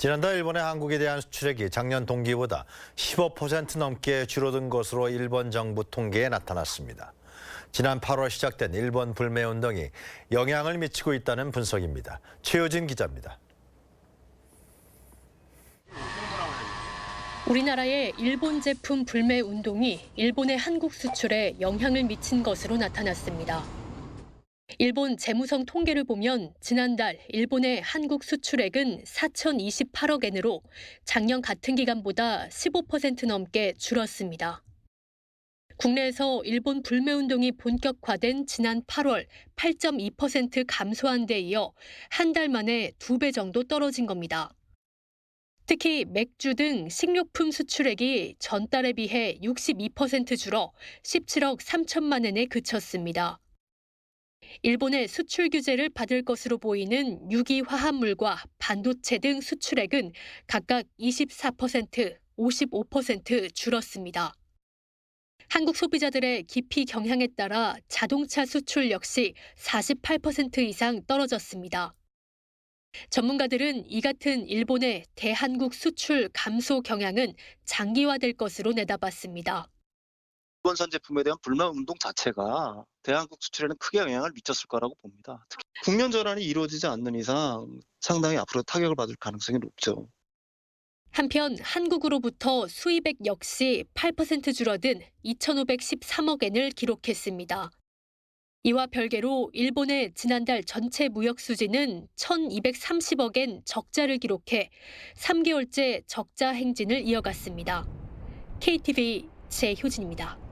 지난달 일본의 한국에 대한 수출액이 작년 동기보다 15% 넘게 줄어든 것으로 일본 정부 통계에 나타났습니다. 지난 8월 시작된 일본 불매운동이 영향을 미치고 있다는 분석입니다. 최효진 기자입니다. 우리나라의 일본 제품 불매 운동이 일본의 한국 수출에 영향을 미친 것으로 나타났습니다. 일본 재무성 통계를 보면 지난달 일본의 한국 수출액은 4,028억 엔으로 작년 같은 기간보다 15% 넘게 줄었습니다. 국내에서 일본 불매운동이 본격화된 지난 8월 8.2% 감소한 데 이어 한 달 만에 2배 정도 떨어진 겁니다. 특히 맥주 등 식료품 수출액이 전달에 비해 62% 줄어 17억 3천만 엔에 그쳤습니다. 일본의 수출 규제를 받을 것으로 보이는 유기화합물과 반도체 등 수출액은 각각 24%, 55% 줄었습니다. 한국 소비자들의 기피 경향에 따라 자동차 수출 역시 48% 이상 떨어졌습니다. 전문가들은 이 같은 일본의 대한국 수출 감소 경향은 장기화될 것으로 내다봤습니다. 일본산 제품에 대한 불만 운동 자체가 대한국 수출에는 크게 영향을 미쳤을 거라고 봅니다. 특히 국면 전환이 이루어지지 않는 이상 상당히 앞으로 타격을 받을 가능성이 높죠. 한편 한국으로부터 수입액 역시 8% 줄어든 2,513억 엔을 기록했습니다. 이와 별개로 일본의 지난달 전체 무역 수지는 1,230억 엔 적자를 기록해 3개월째 적자 행진을 이어갔습니다. KTV 최효진입니다.